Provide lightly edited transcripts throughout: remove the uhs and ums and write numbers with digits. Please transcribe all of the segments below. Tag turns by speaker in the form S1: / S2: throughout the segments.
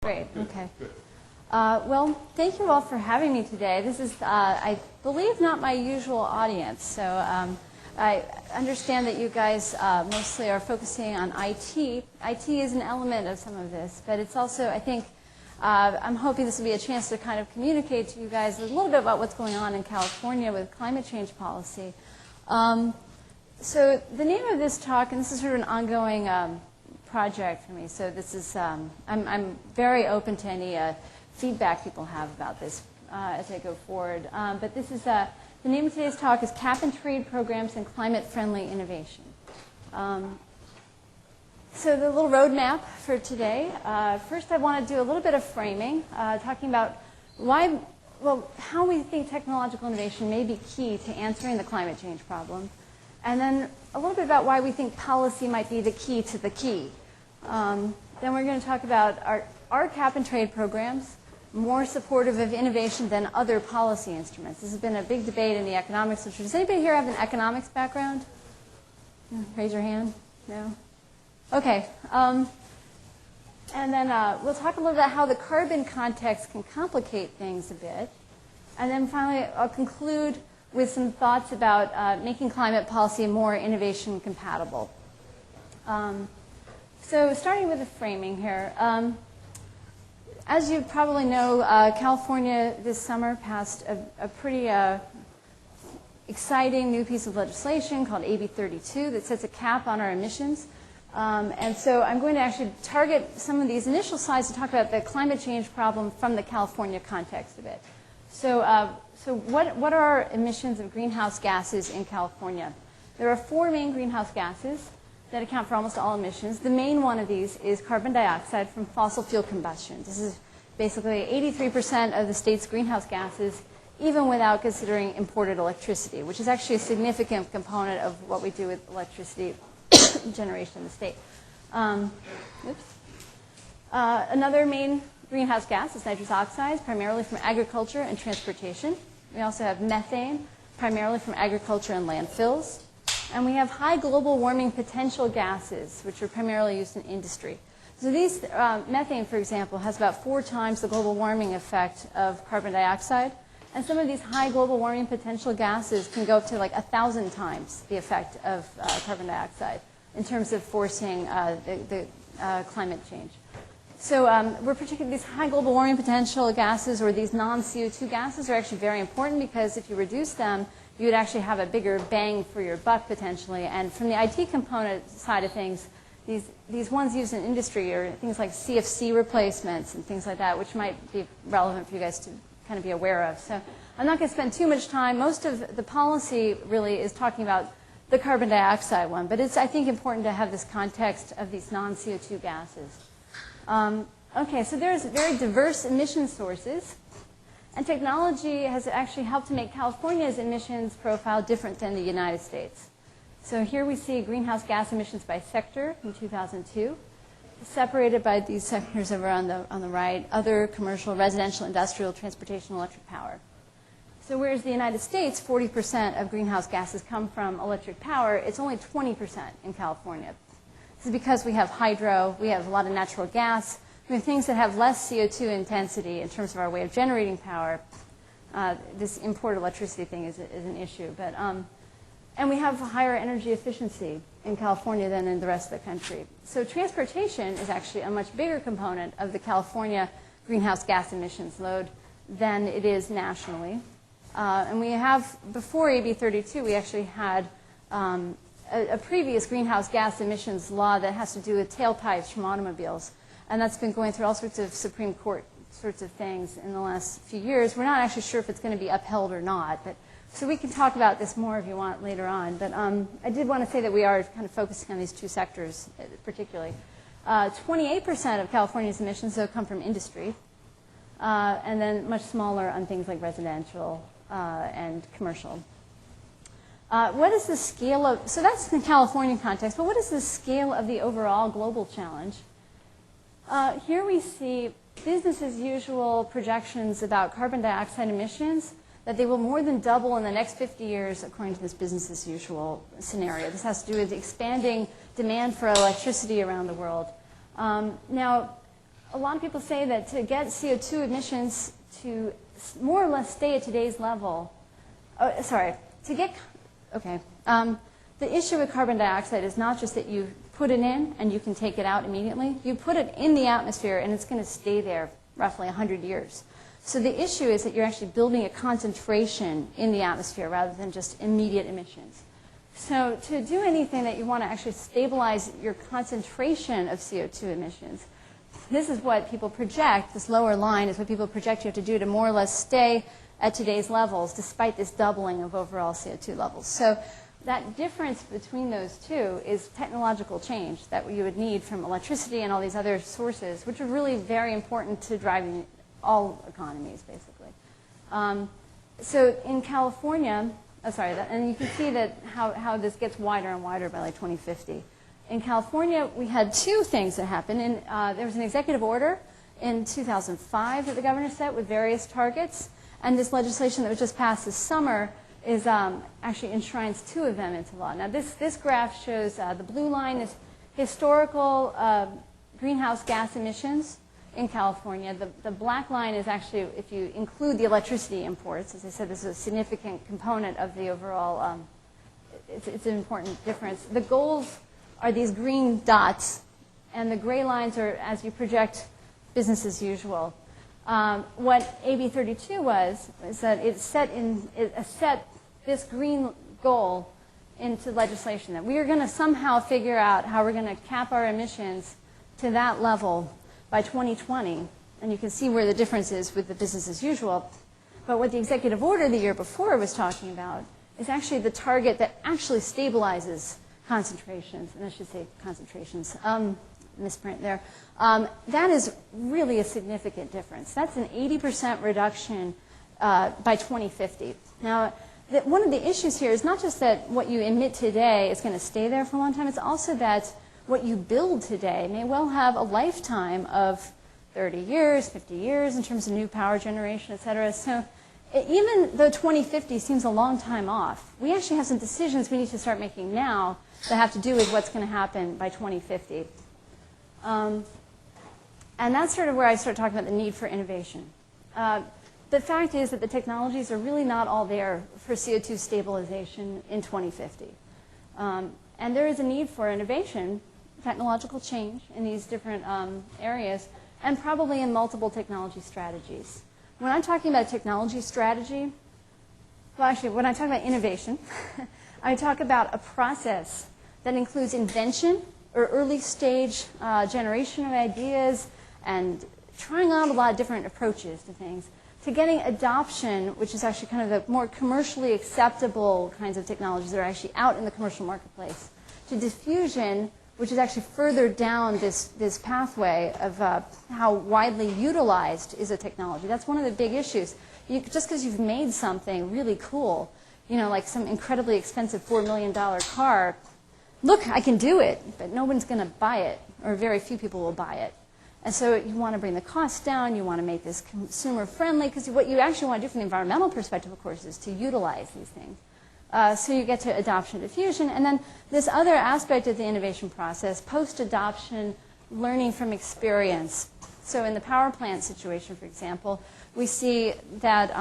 S1: Great. Okay. Well, thank you all for having me today. This is, I believe, not my usual audience. So I understand that you guys mostly are focusing on IT. IT is an element of some of this, but it's also, I think, I'm hoping this will be a chance to kind of communicate to you guys a little bit about what's going on in California with climate change policy. So the name of this talk, and this is sort of an ongoing project for me, so this is, I'm very open to any feedback people have about this as I go forward. But this is, the name of today's talk is Cap and Trade Programs and Climate-Friendly Innovation. So the little roadmap for today, first I want to do a little bit of framing, talking about why, well, how we think technological innovation may be key to answering the climate change problem, and then a little bit about why we think policy might be the key to the key. Then we're going to talk about are cap and trade programs more supportive of innovation than other policy instruments? This has been a big debate in the economics literature. Does anybody here have an economics background? Raise your hand. No? Okay. And then we'll talk a little about how the carbon context can complicate things a bit. And then finally, I'll conclude with some thoughts about making climate policy more innovation compatible. So starting with the framing here. As you probably know, California this summer passed a pretty exciting new piece of legislation called AB 32 that sets a cap on our emissions. And so I'm going to actually target some of these initial slides to talk about the climate change problem from the California context of it. So, what are our emissions of greenhouse gases in California? There are 4 main greenhouse gases that account for almost all emissions. The main one of these is carbon dioxide from fossil fuel combustion. This is basically 83% of the state's greenhouse gases, even without considering imported electricity, which is actually a significant component of what we do with electricity generation in the state. Another main greenhouse gas is nitrous oxides, primarily from agriculture and transportation. We also have methane, primarily from agriculture and landfills. And we have high global warming potential gases, which are primarily used in industry. So these, methane, for example, has about 4 times the global warming effect of carbon dioxide. And some of these high global warming potential gases can go up to like 1,000 times the effect of carbon dioxide in terms of forcing the climate change. So we're particularly, these high global warming potential gases, or these non-CO2 gases, are actually very important because if you reduce them, you would actually have a bigger bang for your buck potentially. And from the IT component side of things, these ones used in industry are things like CFC replacements and things like that, which might be relevant for you guys to kind of be aware of. So I'm not going to spend too much time. Most of the policy really is talking about the carbon dioxide one, but it's, I think, important to have this context of these non-CO2 gases. Okay, so there's very diverse emission sources. And technology has actually helped to make California's emissions profile different than the United States. So here we see greenhouse gas emissions by sector in 2002, separated by these sectors over on the right: other, commercial, residential, industrial, transportation, electric power. So whereas the United States, 40% of greenhouse gases come from electric power, it's only 20% in California. This is because we have hydro, we have a lot of natural gas. We have things that have less CO2 intensity in terms of our way of generating power. This imported electricity thing is an issue. But, and we have higher energy efficiency in California than in the rest of the country. So transportation is actually a much bigger component of the California greenhouse gas emissions load than it is nationally. And we have, before AB 32, we actually had a previous greenhouse gas emissions law that has to do with tailpipes from automobiles. And that's been going through all sorts of Supreme Court sorts of things in the last few years. We're not actually sure if it's going to be upheld or not. But, so we can talk about this more if you want later on. But I did want to say that we are kind of focusing on these 2 sectors particularly. 28% of California's emissions, though, come from industry. And then much smaller on things like residential and commercial. What is the scale of, so that's the California context, but what is the scale of the overall global challenge? Here we see business as usual projections about carbon dioxide emissions, that they will more than double in the next 50 years according to this business as usual scenario. This has to do with expanding demand for electricity around the world. Now, a lot of people say that to get CO2 emissions to more or less stay at today's level, the issue with carbon dioxide is not just that you put it in and you can take it out immediately. You put it in the atmosphere and it's going to stay there roughly 100 years. So the issue is that you're actually building a concentration in the atmosphere rather than just immediate emissions. So to do anything that you want to actually stabilize your concentration of CO2 emissions, this is what people project, this lower line is what people project you have to do to more or less stay at today's levels despite this doubling of overall CO2 levels. So that difference between those two is technological change that you would need from electricity and all these other sources, which are really very important to driving all economies, basically. So in California, and you can see that how this gets wider and wider by like 2050. In California, we had two things that happened. There was an executive order in 2005 that the governor set with various targets, and this legislation that was just passed this summer is actually enshrines two of them into law. Now, this graph shows the blue line is historical greenhouse gas emissions in California. The black line is actually, if you include the electricity imports, as I said, this is a significant component of the overall, it's an important difference. The goals are these green dots, and the gray lines are as you project business as usual. What AB 32 was that it set this green goal into legislation, that we are going to somehow figure out how we're going to cap our emissions to that level by 2020. And you can see where the difference is with the business as usual. But what the executive order the year before was talking about is actually the target that actually stabilizes concentrations, and I should say concentrations, misprint there. That is really a significant difference. That's an 80% reduction by 2050. Now, one of the issues here is not just that what you emit today is going to stay there for a long time, it's also that what you build today may well have a lifetime of 30 years, 50 years in terms of new power generation, et cetera. So even though 2050 seems a long time off, we actually have some decisions we need to start making now that have to do with what's going to happen by 2050. And that's sort of where I start talking about the need for innovation. The fact is that the technologies are really not all there for CO2 stabilization in 2050. And there is a need for innovation, technological change in these different areas, and probably in multiple technology strategies. When I'm talking about technology strategy, well, actually, when I talk about innovation, I talk about a process that includes invention or early stage generation of ideas and trying out a lot of different approaches to things, to getting adoption, which is actually kind of the more commercially acceptable kinds of technologies that are actually out in the commercial marketplace, to diffusion, which is actually further down this pathway of how widely utilized is a technology. That's one of the big issues. Just because you've made something really cool, you know, like some incredibly expensive $4 million car, look, I can do it, but no one's going to buy it, or very few people will buy it. And so you want to bring the costs down, you want to make this consumer friendly, because what you actually want to do from the environmental perspective, of course, is to utilize these things. So you get to adoption diffusion. And then this other aspect of the innovation process, post-adoption, learning from experience. So in the power plant situation, for example, we see that,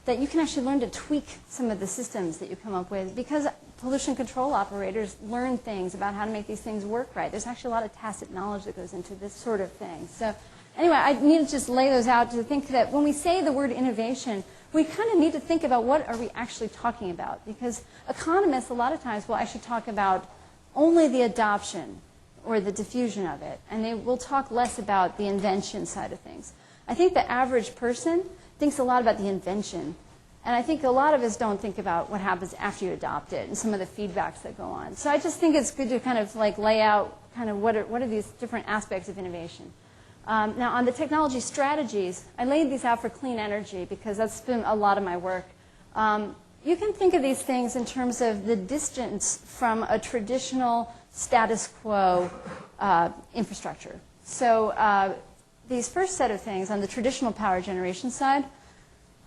S1: that you can actually learn to tweak some of the systems that you come up with, because pollution control operators learn things about how to make these things work right. There's actually a lot of tacit knowledge that goes into this sort of thing. So anyway, I need to just lay those out to think that when we say the word innovation, we kind of need to think about what are we actually talking about, because economists a lot of times will actually talk about only the adoption or the diffusion of it, and they will talk less about the invention side of things. I think the average person thinks a lot about the invention, and I think a lot of us don't think about what happens after you adopt it and some of the feedbacks that go on. So I just think it's good to kind of like lay out kind of what are these different aspects of innovation. Now, on the technology strategies, I laid these out for clean energy because that's been a lot of my work. You can think of these things in terms of the distance from a traditional status quo infrastructure. So these first set of things on the traditional power generation side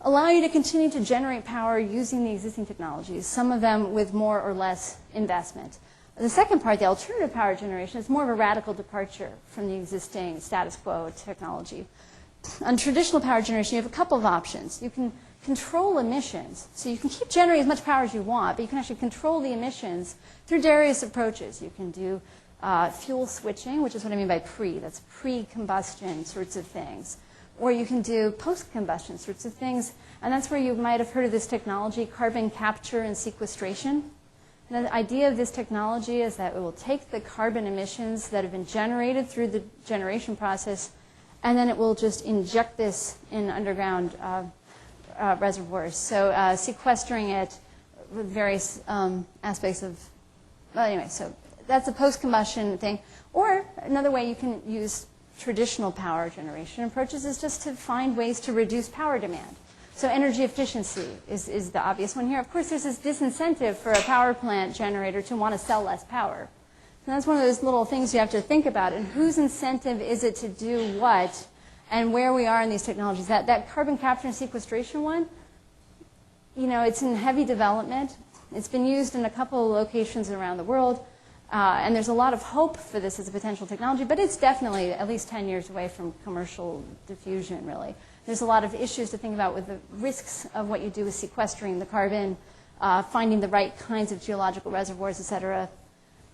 S1: allow you to continue to generate power using the existing technologies, some of them with more or less investment. The second part, the alternative power generation, is more of a radical departure from the existing status quo technology. On traditional power generation, you have a couple of options. You can control emissions. So you can keep generating as much power as you want, but you can actually control the emissions through various approaches. You can do fuel switching, which is what I mean by pre. That's pre-combustion sorts of things. Or you can do post-combustion sorts of things. And that's where you might have heard of this technology, carbon capture and sequestration. And the idea of this technology is that it will take the carbon emissions that have been generated through the generation process, and then it will just inject this in underground reservoirs. So sequestering it with various aspects of, well, anyway, so that's a post-combustion thing. Or another way you can use traditional power generation approaches is just to find ways to reduce power demand. So energy efficiency is the obvious one here. Of course, there's this disincentive for a power plant generator to want to sell less power. And that's one of those little things you have to think about. And whose incentive is it to do what, and where we are in these technologies? That carbon capture and sequestration one, you know, it's in heavy development. It's been used in a couple of locations around the world. And there's a lot of hope for this as a potential technology, but it's definitely at least 10 years away from commercial diffusion, really. There's a lot of issues to think about with the risks of what you do with sequestering the carbon, finding the right kinds of geological reservoirs, et cetera.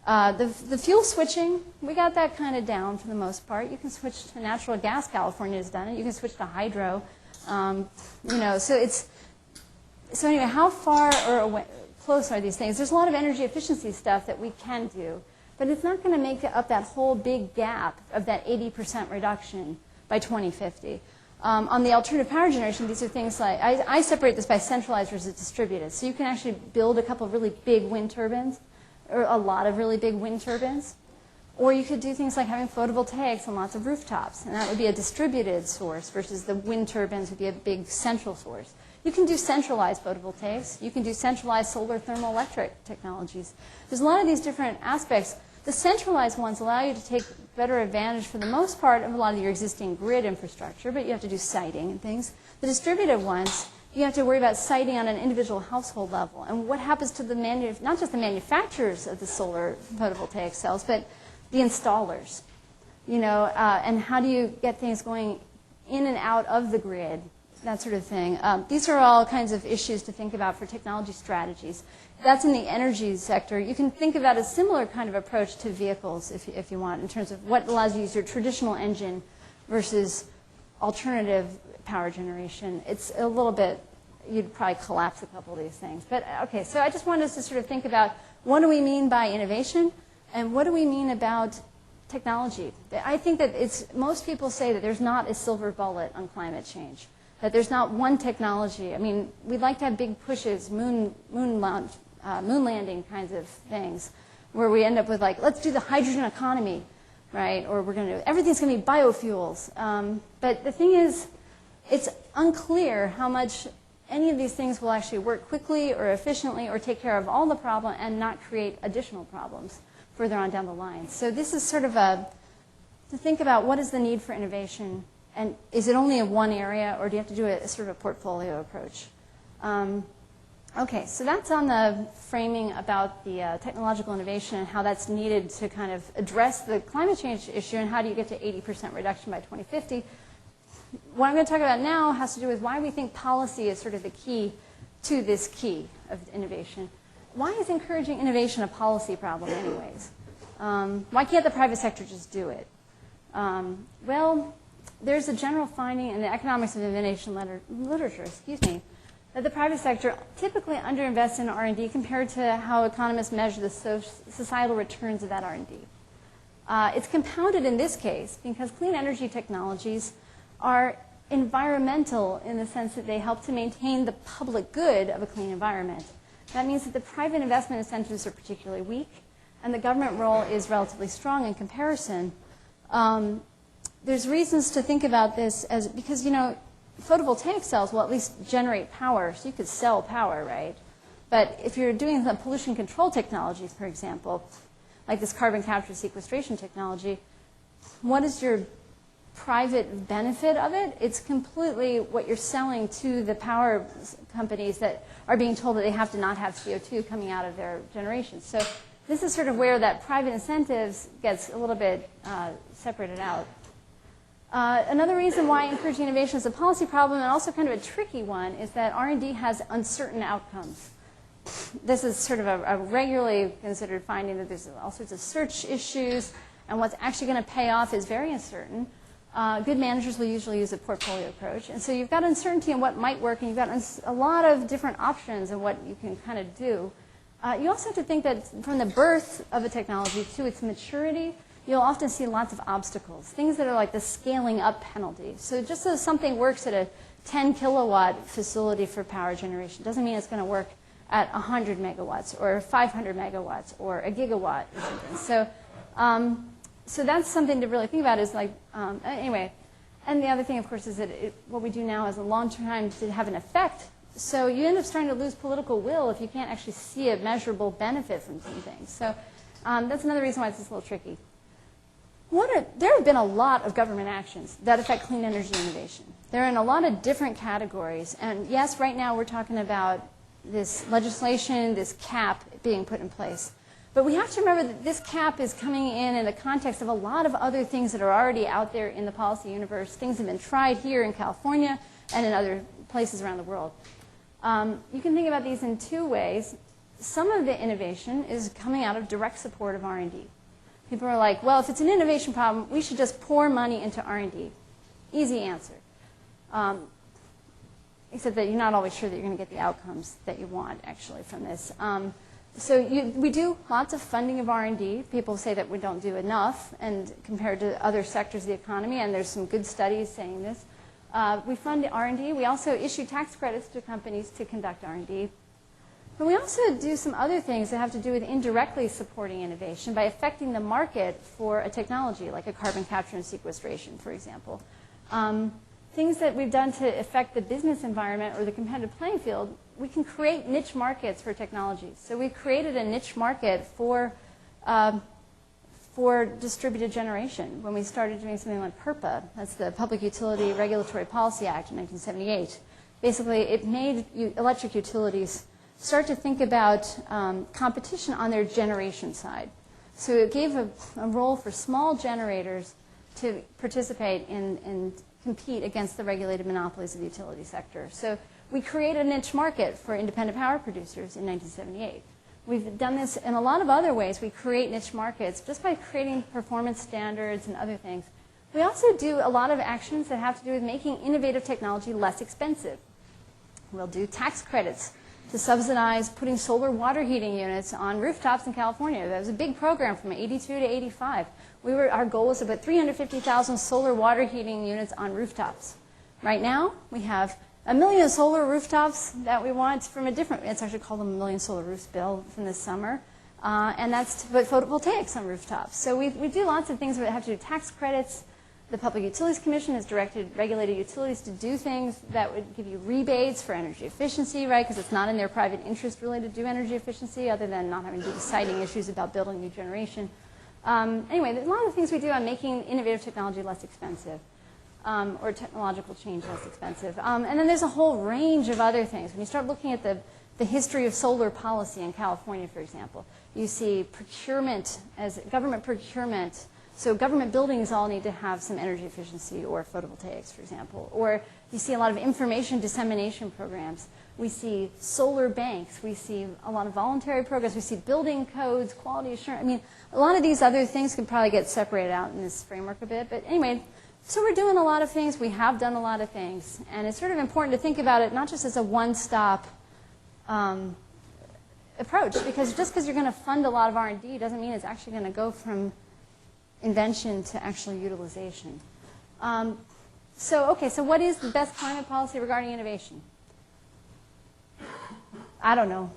S1: The fuel switching, we got that kind of down for the most part. You can switch to natural gas. California has done it. You can switch to hydro. You know, so anyway, how far or away, close are these things? There's a lot of energy efficiency stuff that we can do, but it's not going to make up that whole big gap of that 80% reduction by 2050. On the alternative power generation, these are things like, I separate this by centralized versus distributed. So you can actually build a couple of really big wind turbines, or a lot of really big wind turbines. Or you could do things like having photovoltaics on lots of rooftops, and that would be a distributed source versus the wind turbines would be a big central source. You can do centralized photovoltaics. You can do centralized solar thermoelectric technologies. There's a lot of these different aspects. The centralized ones allow you to take better advantage, for the most part, of a lot of your existing grid infrastructure, but you have to do siting and things. The distributed ones, you have to worry about siting on an individual household level. And what happens to the not just the manufacturers of the solar photovoltaic cells, but the installers, you know, and how do you get things going in and out of the grid, that sort of thing. These are all kinds of issues to think about for technology strategies. That's in the energy sector. You can think about a similar kind of approach to vehicles if you want, in terms of what allows you to use your traditional engine versus alternative power generation. It's a little bit, you'd probably collapse a couple of these things. But okay, so I just wanted us to sort of think about what do we mean by innovation and what do we mean about technology. I think that most people say that there's not a silver bullet on climate change, that there's not one technology. I mean, we'd like to have big pushes, moon landing kinds of things, where we end up with like, let's do the hydrogen economy, right? Or we're going to, everything's going to be biofuels. But the thing is, it's unclear how much any of these things will actually work quickly or efficiently or take care of all the problem and not create additional problems further on down the line. So this is sort of to think about what is the need for innovation, and is it only in one area, or do you have to do a sort of a portfolio approach? Okay, so that's on the framing about the technological innovation and how that's needed to kind of address the climate change issue and how do you get to 80% reduction by 2050. What I'm going to talk about now has to do with why we think policy is sort of the key to this key of innovation. Why is encouraging innovation a policy problem anyways? Why can't the private sector just do it? Well, there's a general finding in the economics of innovation literature, that the private sector typically underinvests in R&D compared to how economists measure the societal returns of that R&D. It's compounded in this case because clean energy technologies are environmental in the sense that they help to maintain the public good of a clean environment. That means that the private investment incentives are particularly weak, and the government role is relatively strong in comparison. There's reasons to think about this as, because, you know, photovoltaic cells will at least generate power, so you could sell power, right? But if you're doing the pollution control technologies, for example, like this carbon capture sequestration technology, what is your private benefit of it? It's completely what you're selling to the power companies that are being told that they have to not have CO2 coming out of their generation. So this is sort of where that private incentives gets a little bit separated out. Another reason why encouraging innovation is a policy problem, and also kind of a tricky one, is that R&D has uncertain outcomes. This is sort of a regularly considered finding, that there's all sorts of search issues, and what's actually going to pay off is very uncertain. Good managers will usually use a portfolio approach. And so you've got uncertainty in what might work, and you've got a lot of different options in what you can kind of do. You also have to think that from the birth of a technology to its maturity, you'll often see lots of obstacles, things that are like the scaling up penalty. So just as something works at a 10 kilowatt facility for power generation doesn't mean it's going to work at 100 megawatts or 500 megawatts or a gigawatt or something. So that's something to really think about, is like, anyway. And the other thing, of course, is that what we do now has a long time to have an effect. So you end up starting to lose political will if you can't actually see a measurable benefit from some things. So that's another reason why it's a little tricky. There have been a lot of government actions that affect clean energy innovation. They're in a lot of different categories. And yes, right now we're talking about this legislation, this cap being put in place. But we have to remember that this cap is coming in the context of a lot of other things that are already out there in the policy universe. Things have been tried here in California and in other places around the world. You can think about these in two ways. Some of the innovation is coming out of direct support of R&D. People are like, well, if it's an innovation problem, we should just pour money into R&D. Easy answer. Except that you're not always sure that you're going to get the outcomes that you want, actually, from this. We do lots of funding of R&D. People say that we don't do enough, and compared to other sectors of the economy, and there's some good studies saying this. We fund R&D. We also issue tax credits to companies to conduct R&D. But we also do some other things that have to do with indirectly supporting innovation by affecting the market for a technology, like a carbon capture and sequestration, for example. Things that we've done to affect the business environment or the competitive playing field, we can create niche markets for technologies. So we've created a niche market for distributed generation when we started doing something like PURPA. That's the Public Utility Regulatory Policy Act in 1978. Basically, it made electric utilities start to think about competition on their generation side. So it gave a role for small generators to participate and compete against the regulated monopolies of the utility sector. So we created a niche market for independent power producers in 1978. We've done this in a lot of other ways. We create niche markets just by creating performance standards and other things. We also do a lot of actions that have to do with making innovative technology less expensive. We'll do tax credits to subsidize putting solar water heating units on rooftops in California. That was a big program from 82 to 85. Our goal was to put 350,000 solar water heating units on rooftops. Right now, we have 1 million solar rooftops that we want from it's actually called the 1 Million Solar Roofs bill from this summer. And that's to put photovoltaics on rooftops. So we do lots of things that have to do with tax credits. The Public Utilities Commission has directed regulated utilities to do things that would give you rebates for energy efficiency, right? Because it's not in their private interest really to do energy efficiency, other than not having to do the siting issues about building new generation. Anyway, there's a lot of things we do on making innovative technology less expensive, or technological change less expensive. And then there's a whole range of other things. When you start looking at the history of solar policy in California, for example, you see procurement as government procurement. So government buildings all need to have some energy efficiency or photovoltaics, for example. Or you see a lot of information dissemination programs. We see solar banks. We see a lot of voluntary programs. We see building codes, quality assurance. I mean, a lot of these other things could probably get separated out in this framework a bit. But anyway, so we're doing a lot of things. We have done a lot of things. And it's sort of important to think about it not just as a one-stop approach, because just because you're going to fund a lot of R&D doesn't mean it's actually going to go from invention to actual utilization. So what is the best climate policy regarding innovation? I don't know.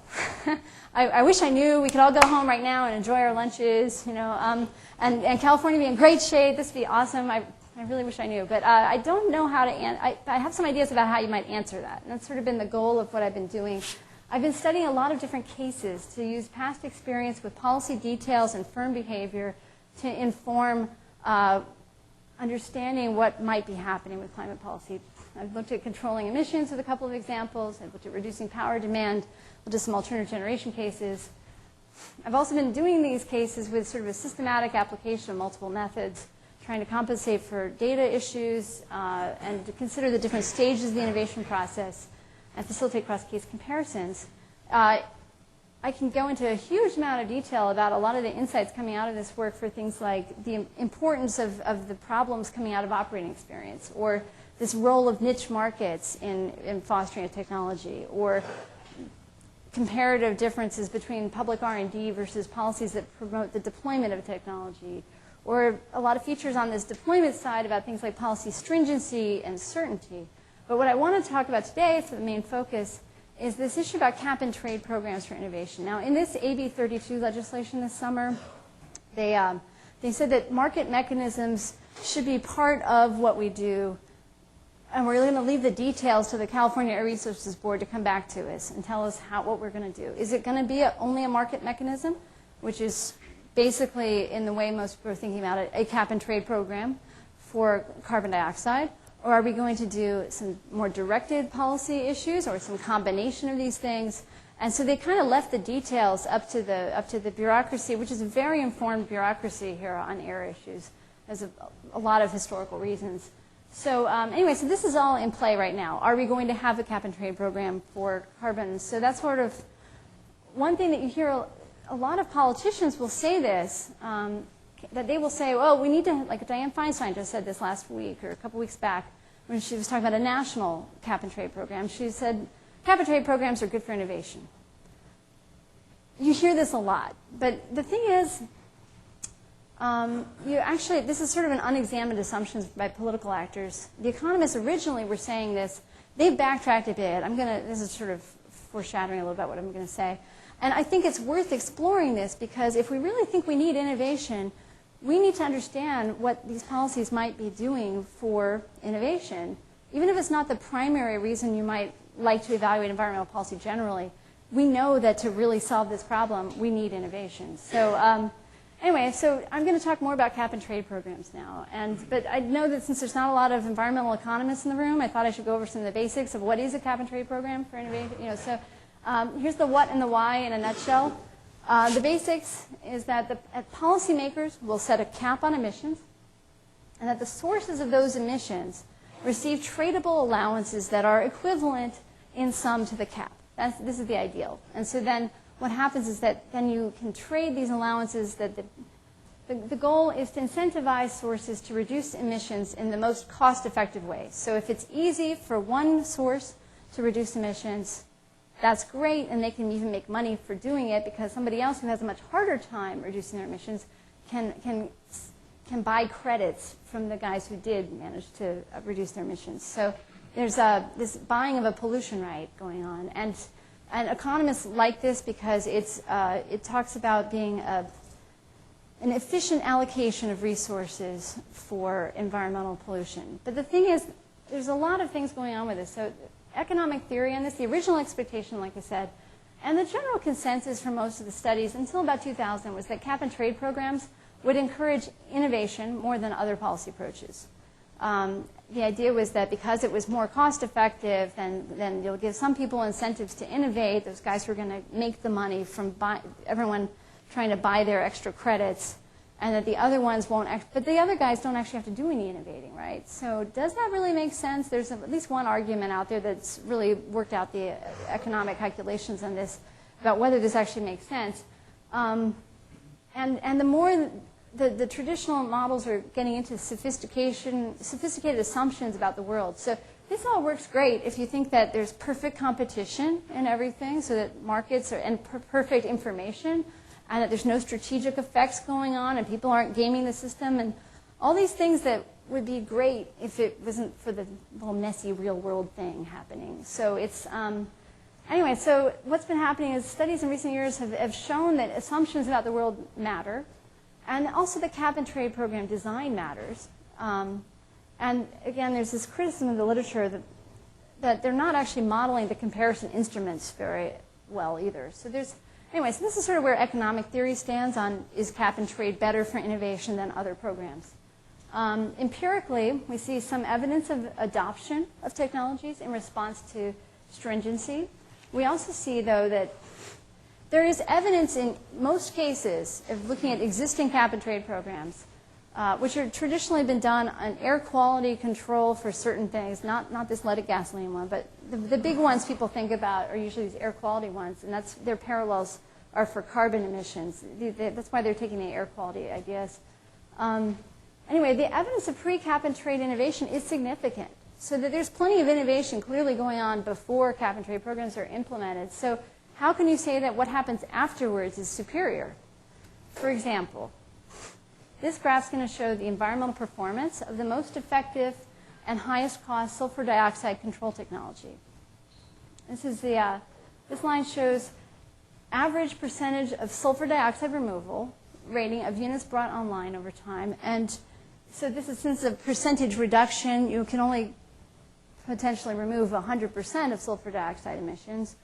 S1: I wish I knew. We could all go home right now and enjoy our lunches, you know, and California would be in great shape. This would be awesome. I really wish I knew. But I don't know how to I have some ideas about how you might answer that. And that's sort of been the goal of what I've been doing. I've been studying a lot of different cases to use past experience with policy details and firm behavior to inform understanding what might be happening with climate policy. I've looked at controlling emissions with a couple of examples. I've looked at reducing power demand, looked at some alternative generation cases. I've also been doing these cases with sort of a systematic application of multiple methods, trying to compensate for data issues and to consider the different stages of the innovation process and facilitate cross-case comparisons. I can go into a huge amount of detail about a lot of the insights coming out of this work for things like the importance of the problems coming out of operating experience, or this role of niche markets in fostering a technology, or comparative differences between public R&D versus policies that promote the deployment of technology, or a lot of features on this deployment side about things like policy stringency and certainty. But what I want to talk about today, so the main focus, is this issue about cap-and-trade programs for innovation. Now, in this AB 32 legislation this summer, they said that market mechanisms should be part of what we do, and we're going to leave the details to the California Air Resources Board to come back to us and tell us what we're going to do. Is it going to be only a market mechanism, which is basically, in the way most people are thinking about it, a cap-and-trade program for carbon dioxide? Or are we going to do some more directed policy issues or some combination of these things? And so they kind of left the details up to the bureaucracy, which is a very informed bureaucracy here on air issues. There's a lot of historical reasons. So anyway, so this is all in play right now. Are we going to have a cap-and-trade program for carbon? So that's sort of one thing that you hear. A lot of politicians will say this, that they will say, oh, we need to, like Dianne Feinstein just said this last week or a couple weeks back when she was talking about a national cap-and-trade program. She said, cap-and-trade programs are good for innovation. You hear this a lot. But the thing is, this is sort of an unexamined assumption by political actors. The economists originally were saying this. They've backtracked a bit. This is sort of foreshadowing a little bit what I'm going to say. And I think it's worth exploring this because if we really think we need innovation, we need to understand what these policies might be doing for innovation. Even if it's not the primary reason you might like to evaluate environmental policy generally, we know that to really solve this problem, we need innovation. So anyway, so I'm going to talk more about cap-and-trade programs now. But I know that since there's not a lot of environmental economists in the room, I thought I should go over some of the basics of what is a cap-and-trade program for innovation. So here's the what and the why in a nutshell. The basics is that policymakers will set a cap on emissions, and that the sources of those emissions receive tradable allowances that are equivalent in sum to the cap. This is the ideal. And so then what happens is that then you can trade these allowances. That the goal is to incentivize sources to reduce emissions in the most cost-effective way. So if it's easy for one source to reduce emissions, that's great, and they can even make money for doing it because somebody else who has a much harder time reducing their emissions can buy credits from the guys who did manage to reduce their emissions. So there's this buying of a pollution right going on, and economists like this because it talks about being an efficient allocation of resources for environmental pollution. But the thing is, there's a lot of things going on with this. So economic theory on this, the original expectation, like I said, and the general consensus for most of the studies until about 2000 was that cap-and-trade programs would encourage innovation more than other policy approaches. The idea was that because it was more cost-effective, then you'll give some people incentives to innovate, those guys who are going to make the money from everyone trying to buy their extra credits, and that the other ones won't, but the other guys don't actually have to do any innovating, right? So does that really make sense? There's at least one argument out there that's really worked out the economic calculations on this about whether this actually makes sense. And the more the traditional models are getting into sophisticated assumptions about the world. So this all works great if you think that there's perfect competition in everything, so that markets are and perfect information, and that there's no strategic effects going on, and people aren't gaming the system, and all these things that would be great if it wasn't for the little messy real-world thing happening. So it's anyway. So what's been happening is studies in recent years have shown that assumptions about the world matter, and also the cap-and-trade program design matters. And again, there's this criticism of the literature that they're not actually modeling the comparison instruments very well either. So anyway, so this is sort of where economic theory stands on, is cap-and-trade better for innovation than other programs? Empirically, we see some evidence of adoption of technologies in response to stringency. We also see, though, that there is evidence in most cases of looking at existing cap and trade programs, which have traditionally been done on air quality control for certain things, not this leaded gasoline one, but the big ones people think about are usually these air quality ones, and their parallels are for carbon emissions. That's why they're taking the air quality ideas. Anyway, the evidence of pre-cap and trade innovation is significant. So that there's plenty of innovation clearly going on before cap and trade programs are implemented. So how can you say that what happens afterwards is superior? For example, this graph's going to show the environmental performance of the most effective and highest cost sulfur dioxide control technology. This line shows average percentage of sulfur dioxide removal rating of units brought online over time. And so this is, since a percentage reduction, you can only potentially remove 100% of sulfur dioxide emissions.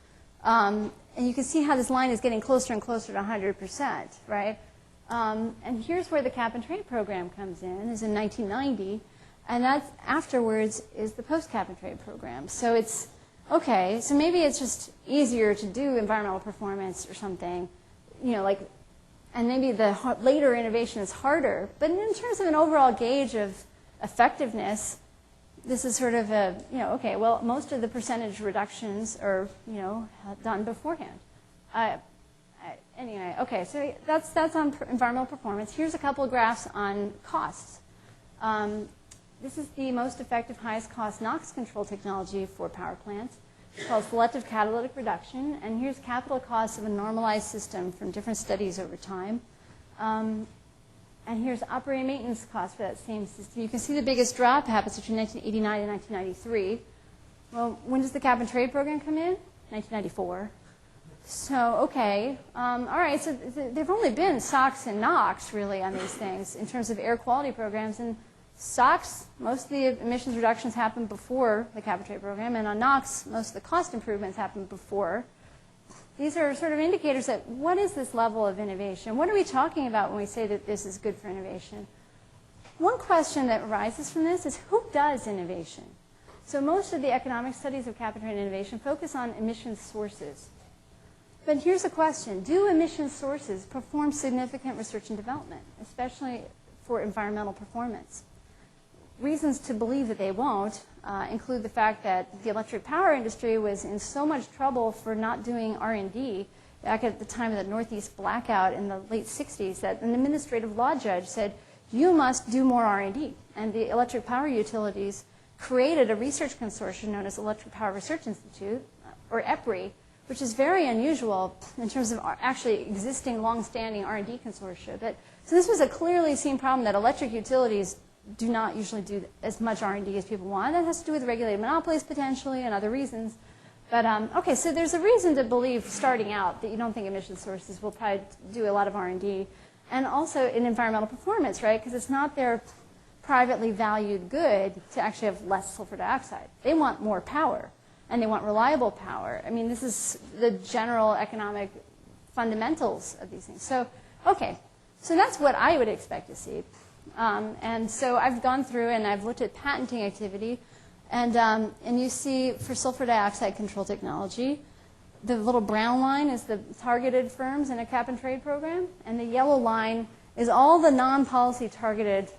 S1: And you can see how this line is getting closer and closer to 100%, right? And here's where the cap and trade program comes in, is in 1990. And that's afterwards is the post-cap and trade program. So it's, okay, so maybe it's just easier to do environmental performance or something, you know, like, and maybe the later innovation is harder. But in terms of an overall gauge of effectiveness, this is sort of a, you know, okay, well, most of the percentage reductions are, you know, done beforehand. Anyway, okay, so that's on environmental performance. Here's a couple of graphs on costs. This is the most effective, highest cost NOx control technology for power plants. It's called selective catalytic reduction. And here's capital costs of a normalized system from different studies over time. And here's operating maintenance costs for that same system. You can see the biggest drop happens between 1989 and 1993. Well, when does the cap and trade program come in? 1994. So, okay. All right, so there have only been SOx and NOx, really, on these things in terms of air quality programs. And SOx, most of the emissions reductions happened before the cap and trade program. And on NOx, most of the cost improvements happened before. These are sort of indicators that what is this level of innovation? What are we talking about when we say that this is good for innovation? One question that arises from this is who does innovation? So most of the economic studies of cap and trade innovation focus on emission sources. But here's a question. Do emission sources perform significant research and development, especially for environmental performance? Reasons to believe that they won't include the fact that the electric power industry was in so much trouble for not doing R&D back at the time of the Northeast blackout in the late 60s that an administrative law judge said, you must do more R&D. And the electric power utilities created a research consortium known as Electric Power Research Institute, or EPRI, which is very unusual in terms of actually existing long-standing R&D consortia. So this was a clearly seen problem that electric utilities do not usually do as much R&D as people want. That has to do with regulated monopolies potentially and other reasons. But okay, so there's a reason to believe starting out that you don't think emission sources will probably do a lot of R&D. And also in environmental performance, right? Because it's not their privately valued good to actually have less sulfur dioxide. They want more power, and they want reliable power. I mean, this is the general economic fundamentals of these things. So, okay, so that's what I would expect to see. And so I've gone through and I've looked at patenting activity. And you see for sulfur dioxide control technology, the little brown line is the targeted firms in a cap and trade program. And the yellow line is all the non-policy targeted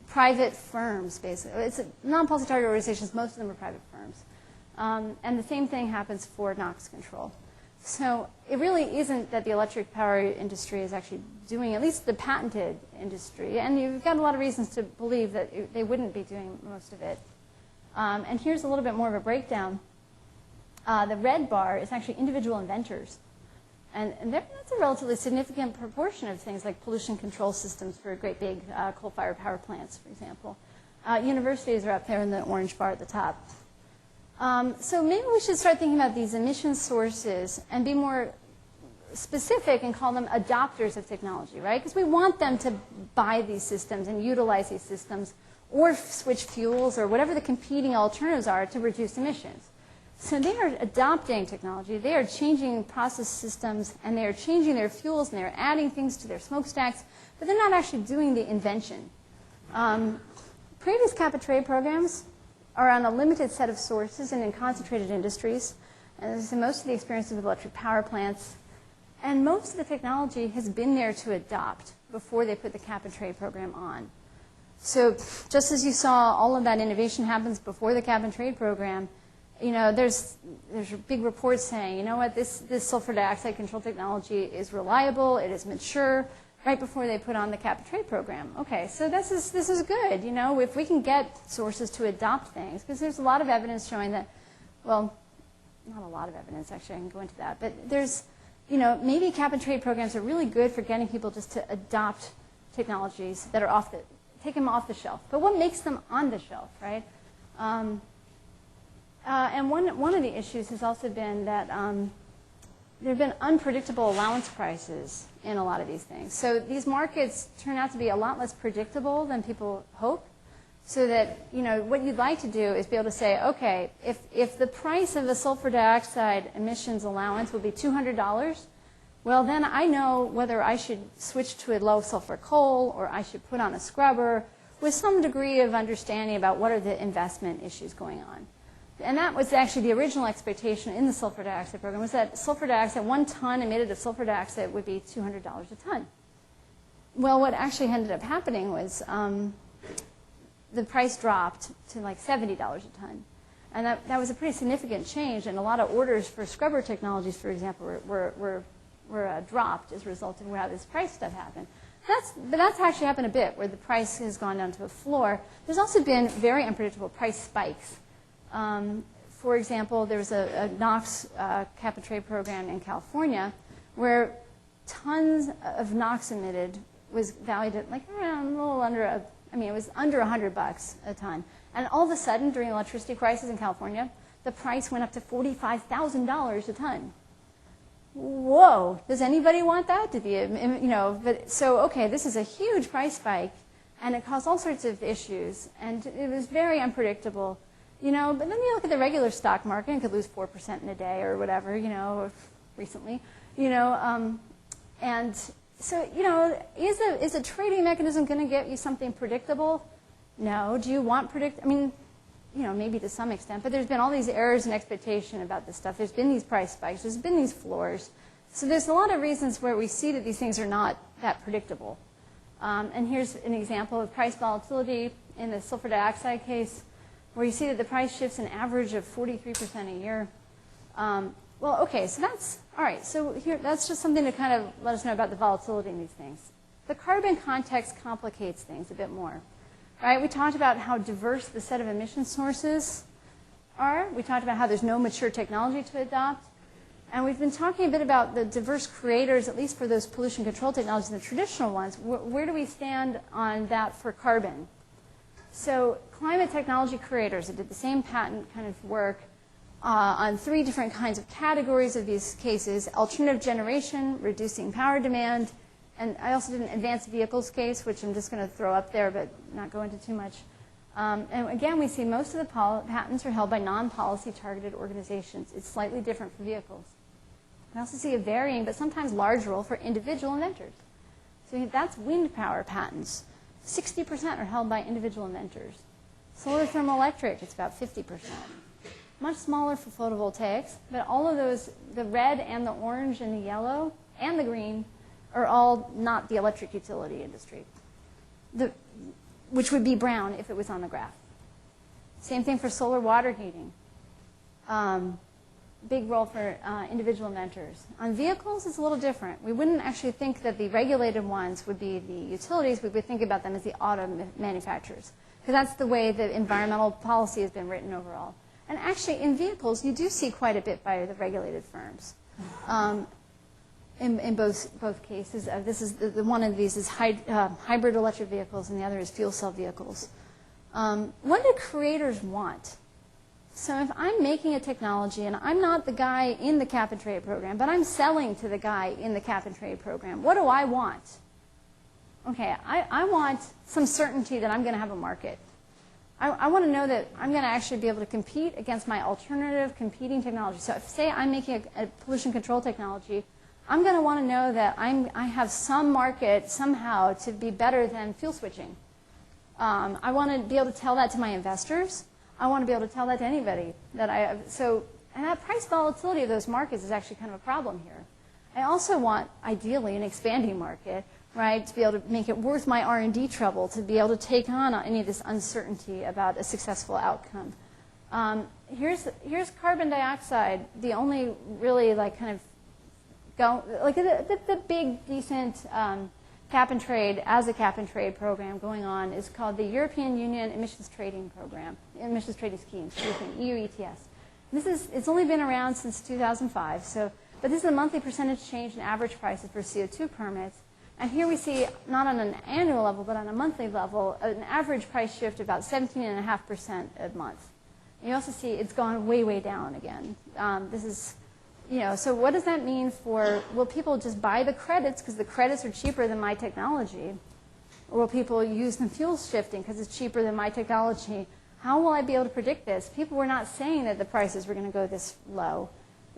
S1: private firms, basically. It's non-policy targeted organizations. Most of them are private firms. And the same thing happens for NOx control. So it really isn't that the electric power industry is actually doing, at least the patented industry. And you've got a lot of reasons to believe that they wouldn't be doing most of it. And here's a little bit more of a breakdown. The red bar is actually individual inventors. And that's a relatively significant proportion of things like pollution control systems for great big coal-fired power plants, for example. Universities are up there in the orange bar at the top. So maybe we should start thinking about these emission sources and be more specific and call them adopters of technology, right? Because we want them to buy these systems and utilize these systems or switch fuels or whatever the competing alternatives are to reduce emissions. So they are adopting technology, they are changing process systems, and they are changing their fuels, and they're adding things to their smokestacks, but they're not actually doing the invention. Previous cap and trade programs are on a limited set of sources and in concentrated industries. And this is most of the experiences with electric power plants. And most of the technology has been there to adopt before they put the cap and trade program on. So just as you saw all of that innovation happens before the cap and trade program, you know, there's big reports saying, you know what, this sulfur dioxide control technology is reliable, it is mature, right before they put on the cap and trade program. Okay, so this is good, you know, if we can get sources to adopt things, because there's a lot of evidence showing that, well, not a lot of evidence, actually, I can go into that, but there's, you know, maybe cap and trade programs are really good for getting people just to adopt technologies that are take them off the shelf. But what makes them on the shelf, right? And one of the issues has also been that there have been unpredictable allowance prices in a lot of these things. So these markets turn out to be a lot less predictable than people hope. So that, you know, what you'd like to do is be able to say, okay, if the price of a sulfur dioxide emissions allowance would be $200, well, then I know whether I should switch to a low sulfur coal or I should put on a scrubber with some degree of understanding about what are the investment issues going on. And that was actually the original expectation in the sulfur dioxide program, was that sulfur dioxide, 1 ton emitted of sulfur dioxide would be $200 a ton. Well, what actually ended up happening was the price dropped to like $70 a ton. And that was a pretty significant change, and a lot of orders for scrubber technologies, for example, were dropped as a result of how this price stuff happened. But that's actually happened a bit, where the price has gone down to a floor. There's also been very unpredictable price spikes. For example, there was a NOx cap and trade program in California where tons of NOx emitted was valued at like around a little under it was under $100 a ton. And all of a sudden, during the electricity crisis in California, the price went up to $45,000 a ton. Whoa, does anybody want that to be, you know, but so, okay, this is a huge price spike, and it caused all sorts of issues, and it was very unpredictable, you know, but then you look at the regular stock market and could lose 4% in a day or whatever, you know, recently, you know, and so, you know, is a trading mechanism going to get you something predictable? No. Do you want I mean, you know, maybe to some extent, but there's been all these errors in expectation about this stuff. There's been these price spikes. There's been these floors. So there's a lot of reasons where we see that these things are not that predictable. And here's an example of price volatility in the sulfur dioxide case, where you see that the price shifts an average of 43% a year. Well, okay, so that's, all right, so here, that's just something to kind of let us know about the volatility in these things. The carbon context complicates things a bit more. Right? We talked about how diverse the set of emission sources are. We talked about how there's no mature technology to adopt. And we've been talking a bit about the diverse creators, at least for those pollution control technologies, the traditional ones. Where do we stand on that for carbon? So climate technology creators that did the same patent kind of work on 3 different kinds of categories of these cases: alternative generation, reducing power demand, and I also did an advanced vehicles case, which I'm just going to throw up there but not go into too much. And again, we see most of the patents are held by non-policy targeted organizations. It's slightly different for vehicles. We also see a varying but sometimes large role for individual inventors. So that's wind power patents. 60% are held by individual inventors. Solar thermoelectric, it's about 50%. Much smaller for photovoltaics, but all of those, the red and the orange and the yellow and the green, are all not the electric utility industry, which would be brown if it was on the graph. Same thing for solar water heating. Big role for individual inventors. On vehicles, it's a little different. We wouldn't actually think that the regulated ones would be the utilities. We would think about them as the auto manufacturers, because that's the way the environmental policy has been written overall. And actually, in vehicles, you do see quite a bit by the regulated firms. In both cases, this is the one of these is hybrid electric vehicles, and the other is fuel cell vehicles. What do creators want? So if I'm making a technology, and I'm not the guy in the cap and trade program, but I'm selling to the guy in the cap and trade program, what do I want? Okay, I want some certainty that I'm going to have a market. I want to know that I'm going to actually be able to compete against my alternative competing technology. So if, say, I'm making a pollution control technology, I'm going to want to know that I have some market somehow to be better than fuel switching. I want to be able to tell that to my investors. I want to be able to tell that to anybody. And that price volatility of those markets is actually kind of a problem here. I also want, ideally, an expanding market, right, to be able to make it worth my R&D trouble, to be able to take on any of this uncertainty about a successful outcome. Here's carbon dioxide, the only really like kind of the big decent cap and trade as a cap and trade program going on is called the European Union Emissions Trading Program, Emissions Trading Scheme, EU ETS. It's only been around since 2005, but this is a monthly percentage change in average prices for CO2 permits. And here we see, not on an annual level, but on a monthly level, an average price shift of about 17.5% a month. And you also see it's gone way, way down again. So what does that mean for, will people just buy the credits because the credits are cheaper than my technology? Or will people use the fuel shifting because it's cheaper than my technology? How will I be able to predict this? People were not saying that the prices were going to go this low.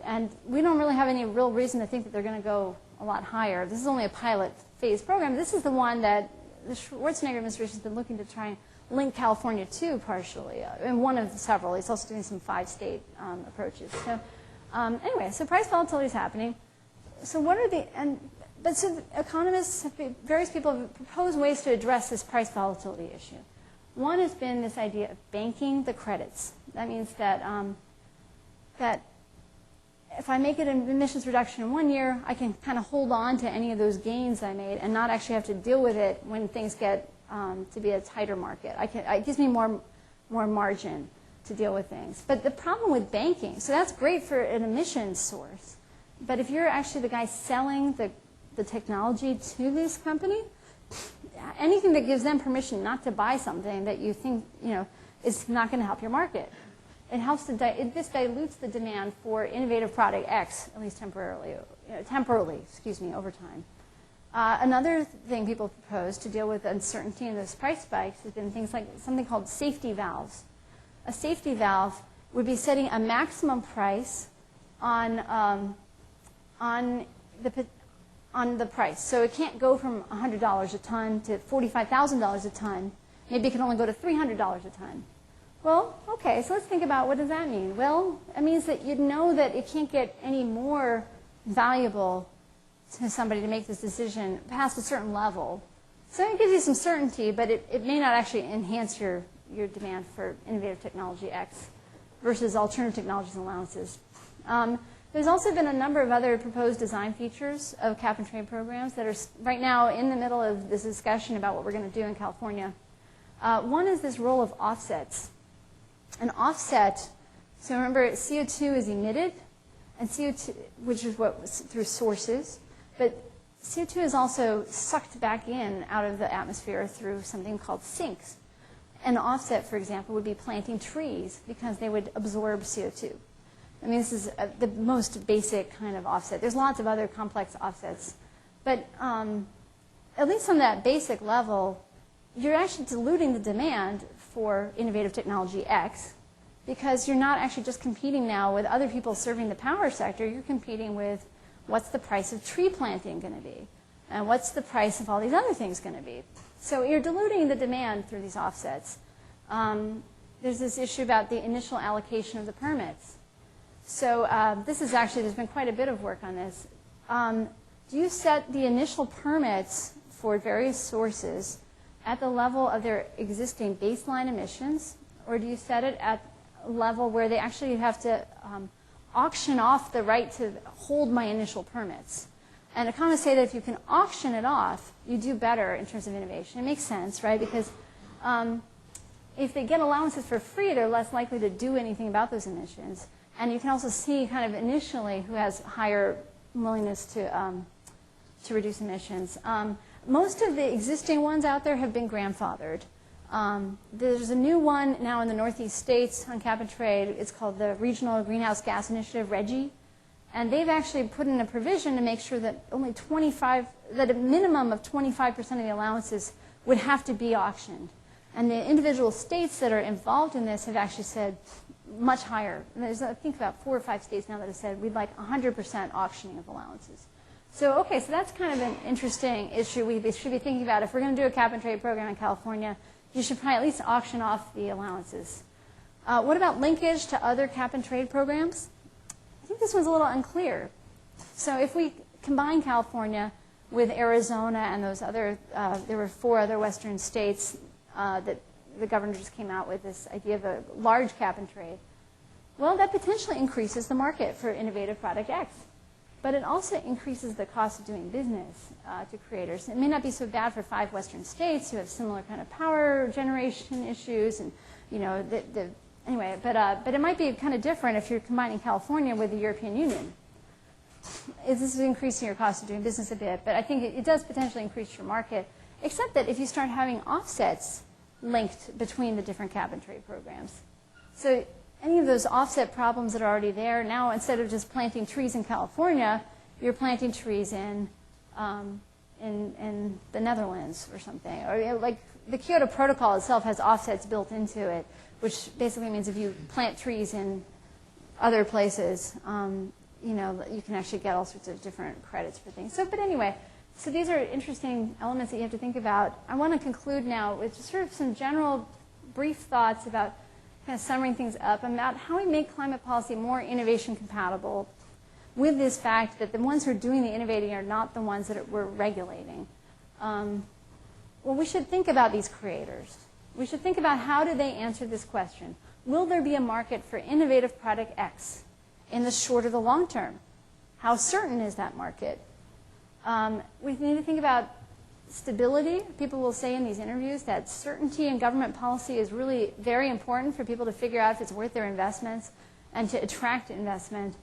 S1: And we don't really have any real reason to think that they're going to go a lot higher. This is only a pilot phase program. This is the one that the Schwarzenegger administration has been looking to try and link California to partially, and one of several. He's also doing some 5-state approaches. So anyway, so price volatility is happening. So what are so economists, various people have proposed ways to address this price volatility issue. One has been this idea of banking the credits. That means that that if I make it an emissions reduction in 1 year, I can kind of hold on to any of those gains I made and not actually have to deal with it when things get to be a tighter market. It gives me more margin to deal with things. But the problem with banking, so that's great for an emissions source, but if you're actually the guy selling the technology to this company, anything that gives them permission not to buy something that you think is not going to help your market. It helps this dilutes the demand for innovative product X, at least temporarily, over time. Another thing people propose to deal with uncertainty and those price spikes has been things like something called safety valves. A safety valve would be setting a maximum price on the price. So it can't go from $100 a ton to $45,000 a ton. Maybe it can only go to $300 a ton. Well, okay, so let's think about what does that mean? Well, it means that you know that it can't get any more valuable to somebody to make this decision past a certain level. So it gives you some certainty, but it may not actually enhance your demand for innovative technology X versus alternative technologies and allowances. There's also been a number of other proposed design features of cap and trade programs that are right now in the middle of this discussion about what we're going to do in California. One is this role of offsets. An offset, so remember CO2 is emitted, and CO2, which is through sources, but CO2 is also sucked back in out of the atmosphere through something called sinks. An offset, for example, would be planting trees because they would absorb CO2. I mean, this is the most basic kind of offset. There's lots of other complex offsets, but at least on that basic level, you're actually diluting the demand for innovative technology X because you're not actually just competing now with other people serving the power sector. You're competing with what's the price of tree planting going to be and what's the price of all these other things going to be. So you're diluting the demand through these offsets. There's this issue about the initial allocation of the permits. So there's been quite a bit of work on this. Do you set the initial permits for various sources at the level of their existing baseline emissions, or do you set it at a level where they actually have to auction off the right to hold my initial permits? And economists say that if you can auction it off, you do better in terms of innovation. It makes sense, right? Because if they get allowances for free, they're less likely to do anything about those emissions. And you can also see kind of initially who has higher willingness to reduce emissions. Most of the existing ones out there have been grandfathered. There's a new one now in the Northeast states on cap and trade. It's called the Regional Greenhouse Gas Initiative, RGGI. And they've actually put in a provision to make sure that that a minimum of 25% of the allowances would have to be auctioned. And the individual states that are involved in this have actually said much higher. And there's, I think, about 4 or 5 states now that have said we'd like 100% auctioning of allowances. So, okay, so that's kind of an interesting issue we should be thinking about. If we're going to do a cap and trade program in California, you should probably at least auction off the allowances. What about linkage to other cap and trade programs? I think this one's a little unclear. So if we combine California with Arizona and those other, there were 4 other western states that the governor just came out with this idea of a large cap and trade. Well, that potentially increases the market for innovative product X. But it also increases the cost of doing business to creators. It may not be so bad for 5 western states who have similar kind of power generation issues, and anyway. But it might be kind of different if you're combining California with the European Union. This is increasing your cost of doing business a bit, but I think it does potentially increase your market. Except that if you start having offsets linked between the different cap and trade programs, so any of those offset problems that are already there, now instead of just planting trees in California, you're planting trees in the Netherlands or something. Or like the Kyoto Protocol itself has offsets built into it, which basically means if you plant trees in other places, you can actually get all sorts of different credits for things. But anyway, so these are interesting elements that you have to think about. I want to conclude now with just sort of some general brief thoughts about kind of summing things up about how we make climate policy more innovation compatible with this fact that the ones who are doing the innovating are not the ones that we're regulating. Well, we should think about these creators. We should think about how do they answer this question. Will there be a market for innovative product X in the short or the long term? How certain is that market? We need to think about stability. People will say in these interviews that certainty in government policy is really very important for people to figure out if it's worth their investments and to attract investment.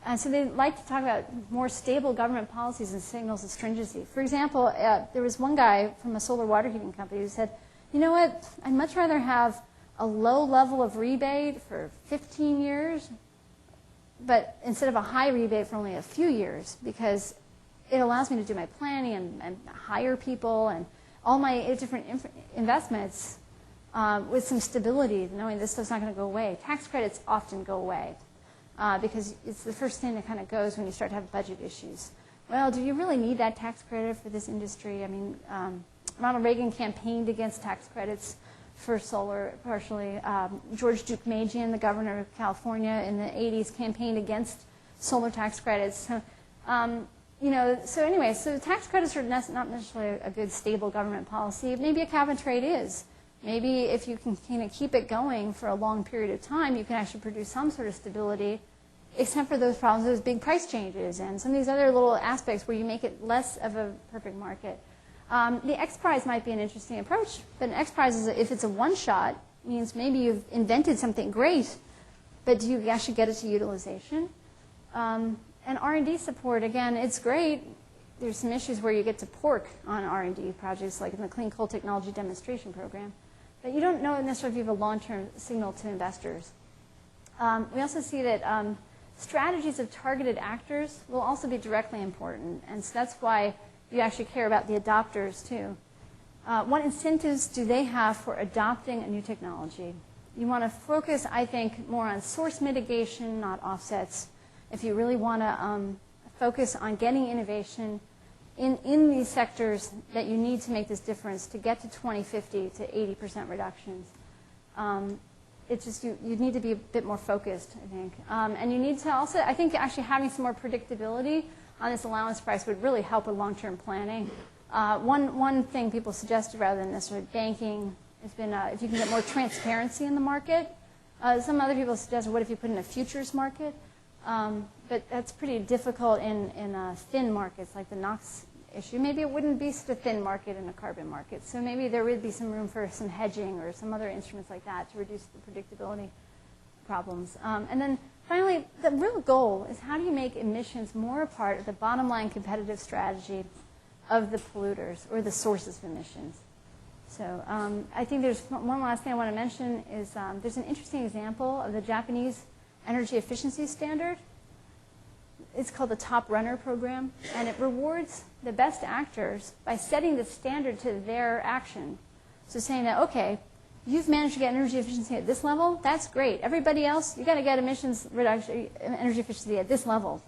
S1: And so they like to talk about more stable government policies and signals of stringency. For example, there was one guy from a solar water heating company who said, you know what, I'd much rather have a low level of rebate for 15 years, but instead of a high rebate for only a few years, because it allows me to do my planning and hire people and all my different investments with some stability, knowing this stuff's not going to go away. Tax credits often go away because it's the first thing that kind of goes when you start to have budget issues. Well, do you really need that tax credit for this industry? I mean, Ronald Reagan campaigned against tax credits for solar partially. George Deukmejian, the governor of California in the 80s, campaigned against solar tax credits. So anyway, so tax credits are not necessarily a good, stable government policy. Maybe a cap and trade is. Maybe if you can kind of keep it going for a long period of time, you can actually produce some sort of stability, except for those problems, those big price changes, and some of these other little aspects where you make it less of a perfect market. The X Prize might be an interesting approach, but an X Prize, is if it's a one-shot, means maybe you've invented something great, but do you actually get it to utilization? And R&D support, again, it's great. There's some issues where you get to pork on R&D projects, like in the Clean Coal Technology Demonstration Program. But you don't know necessarily if you have a long-term signal to investors. We also see that strategies of targeted actors will also be directly important. And so that's why you actually care about the adopters, too. What incentives do they have for adopting a new technology? You want to focus, I think, more on source mitigation, not offsets. If you really want to focus on getting innovation in these sectors that you need to make this difference to get to 2050 to 80% reductions, it's just you need to be a bit more focused, I think. And you need to also, I think, actually having some more predictability on this allowance price would really help with long-term planning. One thing people suggested rather than necessarily banking has been if you can get more transparency in the market. Some other people suggested, what if you put in a futures market? But that's pretty difficult in thin markets like the NOx issue. Maybe it wouldn't be such a thin market in a carbon market. So maybe there would be some room for some hedging or some other instruments like that to reduce the predictability problems. And then finally, the real goal is how do you make emissions more a part of the bottom line competitive strategy of the polluters or the sources of emissions. So I think there's one last thing I want to mention is there's an interesting example of the Japanese energy efficiency standard. It's called the Top Runner program, and it rewards the best actors by setting the standard to their action. So saying that, okay, you've managed to get energy efficiency at this level, that's great. Everybody else, you got to get emissions reduction, energy efficiency at this level.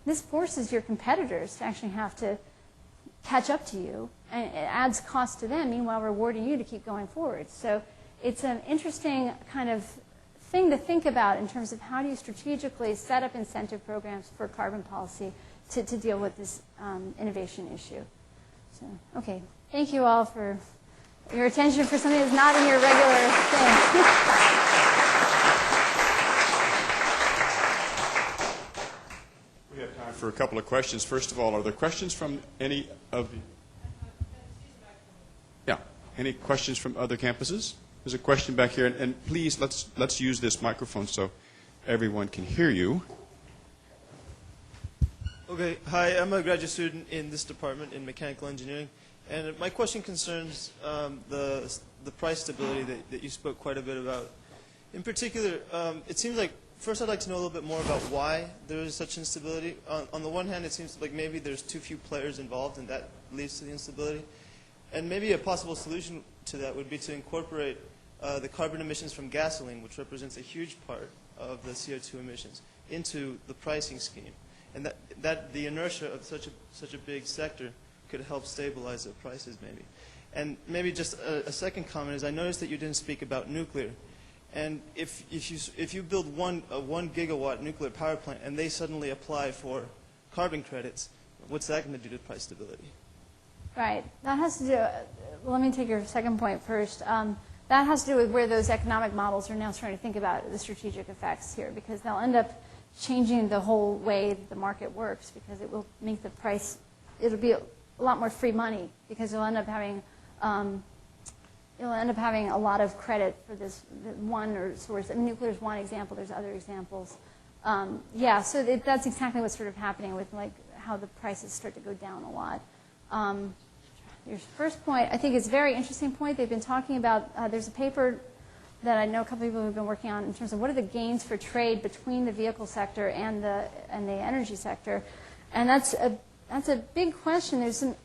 S1: This forces your competitors to actually have to catch up to you, and it adds cost to them, meanwhile rewarding you to keep going forward. So it's an interesting kind of thing to think about in terms of how do you strategically set up incentive programs for carbon policy to deal with this innovation issue. So, okay, thank you all for your attention for something that's not in your regular thing.
S2: We have time for a couple of questions. First of all, are there questions from any of the... Yeah, any questions from other campuses? There's a question back here, and please, let's use this microphone so everyone can hear you.
S3: Okay, hi, I'm a graduate student in this department in mechanical engineering, and my question concerns the price stability that you spoke quite a bit about. In particular, it seems like, first I'd like to know a little bit more about why there is such instability. On the one hand, it seems like maybe there's too few players involved, and that leads to the instability. And maybe a possible solution to that would be to incorporate the carbon emissions from gasoline, which represents a huge part of the CO2 emissions, into the pricing scheme. And that the inertia of such a big sector could help stabilize the prices maybe. And maybe just a second comment is I noticed that you didn't speak about nuclear. And if you build a 1 gigawatt nuclear power plant and they suddenly apply for carbon credits, what's that going to do to price stability?
S1: Right. That has to do, well, let me take your second point first. That has to do with where those economic models are now starting to think about the strategic effects here, because they'll end up changing the whole way the market works, because it will make the price, it'll be a lot more free money, because you'll end up having a lot of credit for this one or source. I mean, nuclear is one example. There's other examples. Yeah, so that's exactly what's sort of happening with like how the prices start to go down a lot. Your first point, I think, is a very interesting point. They've been talking about, there's a paper that I know a couple people have been working on in terms of what are the gains for trade between the vehicle sector and the energy sector. And that's a big question. There's some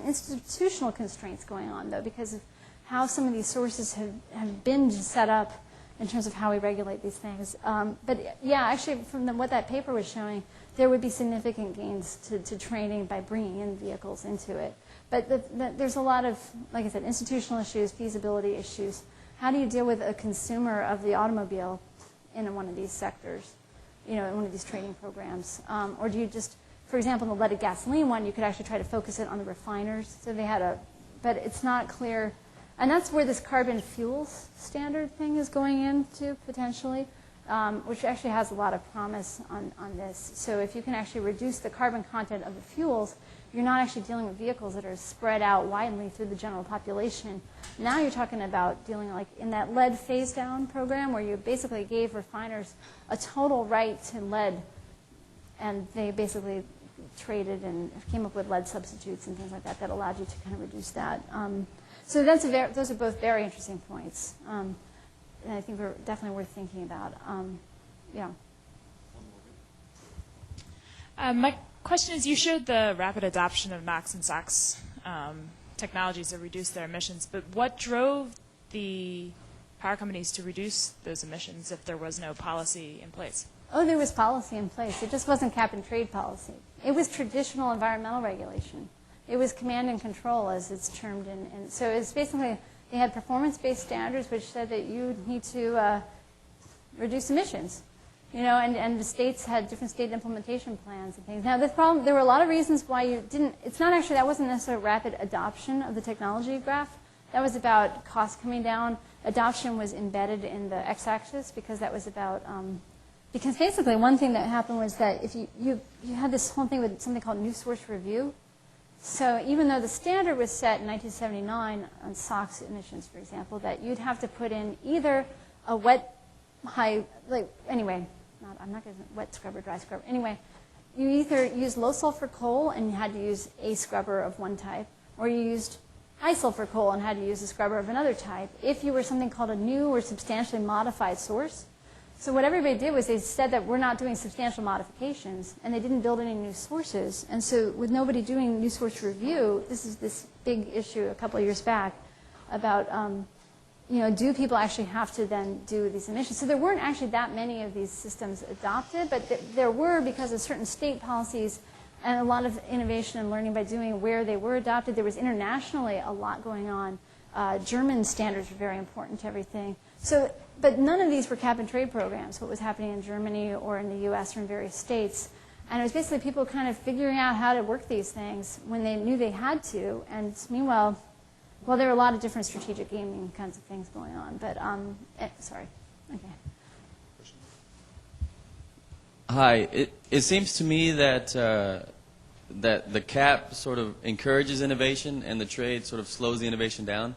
S1: institutional constraints going on, though, because of how some of these sources have been set up in terms of how we regulate these things. But yeah, actually, from what that paper was showing, there would be significant gains to training by bringing in vehicles into it. But there's a lot of, like I said, institutional issues, feasibility issues. How do you deal with a consumer of the automobile in one of these sectors, in one of these trading programs? Or do you just, for example, in the leaded gasoline one, you could actually try to focus it on the refiners. So they had but it's not clear. And that's where this carbon fuels standard thing is going into, potentially, which actually has a lot of promise on this. So if you can actually reduce the carbon content of the fuels, you're not actually dealing with vehicles that are spread out widely through the general population. Now you're talking about dealing like in that lead phase down program where you basically gave refiners a total right to lead, and they basically traded and came up with lead substitutes and things like that that allowed you to kind of reduce that. So those are both very interesting points, and I think they're definitely worth thinking about. Yeah.
S4: My question is, you showed the rapid adoption of NOx and SOx technologies that reduce their emissions, but what drove the power companies to reduce those emissions if there was no policy in place?
S1: Oh, there was policy in place. It just wasn't cap and trade policy. It was traditional environmental regulation. It was command and control, as it's termed. And so it's basically, they had performance-based standards which said that you need to reduce emissions. And the states had different state implementation plans and things. Now, the problem, there were a lot of reasons why you didn't, it's not actually, that wasn't necessarily rapid adoption of the technology graph. That was about cost coming down. Adoption was embedded in the x-axis because that was about, because basically one thing that happened was that if you had this whole thing with something called new source review. So even though the standard was set in 1979 on SOx emissions, for example, that you'd have to put in either a wet, I'm not going to wet scrubber, dry scrubber. Anyway, you either used low sulfur coal and you had to use a scrubber of one type, or you used high sulfur coal and had to use a scrubber of another type if you were something called a new or substantially modified source. So what everybody did was they said that we're not doing substantial modifications, and they didn't build any new sources. And so with nobody doing new source review, this is this big issue a couple of years back about, do people actually have to then do these emissions? So there weren't actually that many of these systems adopted, but there were because of certain state policies and a lot of innovation and learning by doing where they were adopted. There was internationally a lot going on. German standards were very important to everything. So, but none of these were cap and trade programs, what was happening in Germany or in the US or in various states. And it was basically people kind of figuring out how to work these things when they knew they had to. And meanwhile, well, there were a lot of different strategic gaming kinds of things going on. But, sorry. Okay.
S5: Hi. It seems to me that that the cap sort of encourages innovation and the trade sort of slows the innovation down.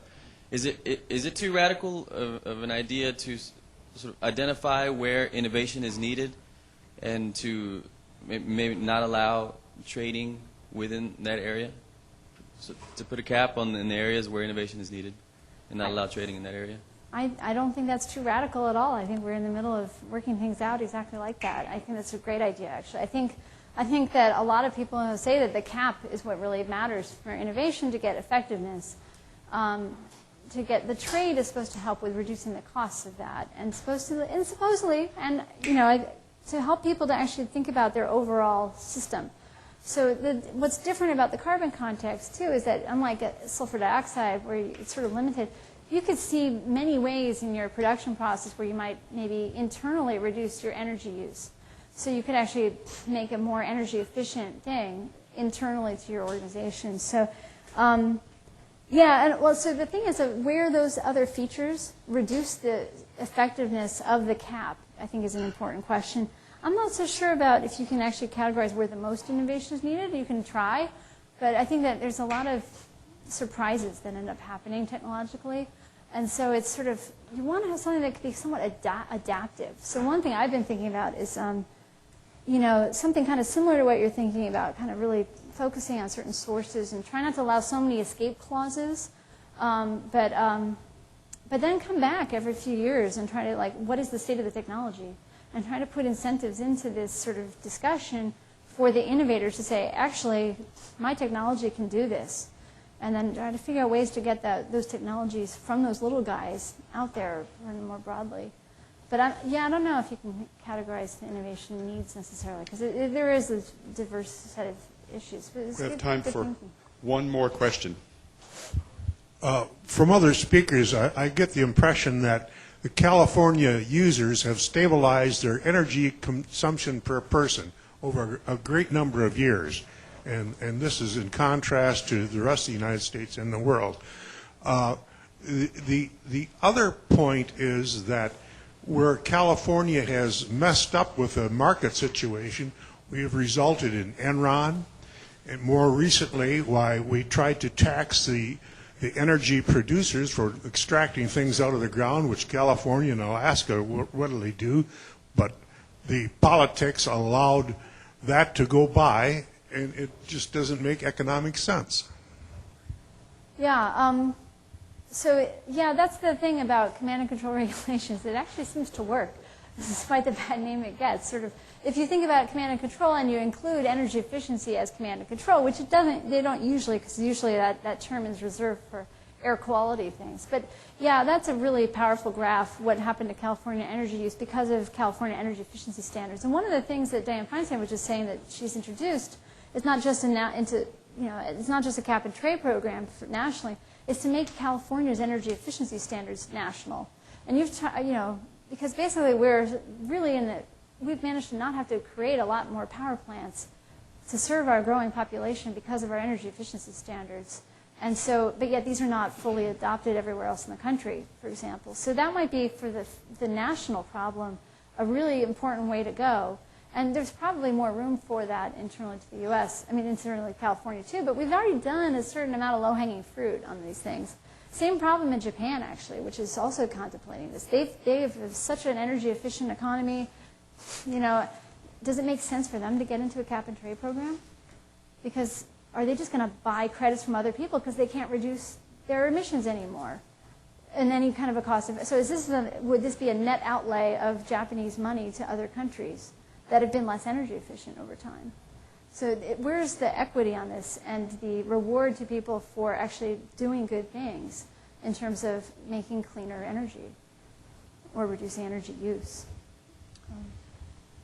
S5: Is it too radical of an idea to sort of identify where innovation is needed and to maybe not allow trading within that area? So to put a cap on in the areas where innovation is needed and not allow trading in that area?
S1: I don't think that's too radical at all. I think we're in the middle of working things out exactly like that. I think that's a great idea, actually. I think that a lot of people say that the cap is what really matters for innovation to get effectiveness. To get the trade is supposed to help with reducing the costs of that, and supposedly, and you know, to help people to actually think about their overall system. So what's different about the carbon context too is that unlike sulfur dioxide, where it's sort of limited, you could see many ways in your production process where you might maybe internally reduce your energy use. So you could actually make a more energy efficient thing internally to your organization. So, yeah, and well, so the thing is that where those other features reduce the effectiveness of the cap, I think is an important question. I'm not so sure about if you can actually categorize where the most innovation is needed. You can try, but I think that there's a lot of surprises that end up happening technologically. And so it's sort of, you want to have something that can be somewhat adaptive. So one thing I've been thinking about is, you know, something kind of similar to what you're thinking about, kind of really focusing on certain sources and try not to allow so many escape clauses, but then come back every few years and try to, like, what is the state of the technology? And try to put incentives into this sort of discussion for the innovators to say, actually, my technology can do this. And then try to figure out ways to get those technologies from those little guys out there more broadly. But yeah, I don't know if you can categorize the innovation needs necessarily, because there is a diverse set of issues. But
S2: We have time for one more question.
S6: From other speakers, I get the impression that the California users have stabilized their energy consumption per person over a great number of years. And this is in contrast to the rest of the United States and the world. The other point is that where California has messed up with the market situation, we have resulted in Enron, and more recently, why we tried to tax the energy producers for extracting things out of the ground, which California and Alaska readily do, but the politics allowed that to go by, and it just doesn't make economic sense.
S1: Yeah, so yeah, that's the thing about command and control regulations. It actually seems to work, despite the bad name it gets. Sort of, if you think about command and control and you include energy efficiency as command and control, which it doesn't, they don't usually, because usually that term is reserved for air quality things. But yeah, that's a really powerful graph, what happened to California energy use because of California energy efficiency standards. And one of the things that Diane Feinstein was just saying that she's introduced is not just it's not just a cap and trade program nationally, is to make California's energy efficiency standards national. And because basically we're really we've managed to not have to create a lot more power plants to serve our growing population because of our energy efficiency standards. And so, but yet these are not fully adopted everywhere else in the country, for example. So that might be, for the national problem, a really important way to go. And there's probably more room for that internally to the U.S. I mean, internally to California too, but we've already done a certain amount of low-hanging fruit on these things. Same problem in Japan, actually, which is also contemplating this. They have such an energy-efficient economy. Does it make sense for them to get into a cap-and-trade program? Because are they just going to buy credits from other people because they can't reduce their emissions anymore? And any kind of a cost of it. So would this be a net outlay of Japanese money to other countries that have been less energy efficient over time? So where's the equity on this and the reward to people for actually doing good things in terms of making cleaner energy or reducing energy use?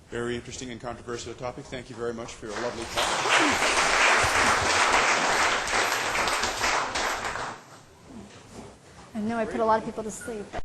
S2: Very interesting and controversial topic. Thank you very much for your lovely talk.
S1: I know I put a lot of people to sleep.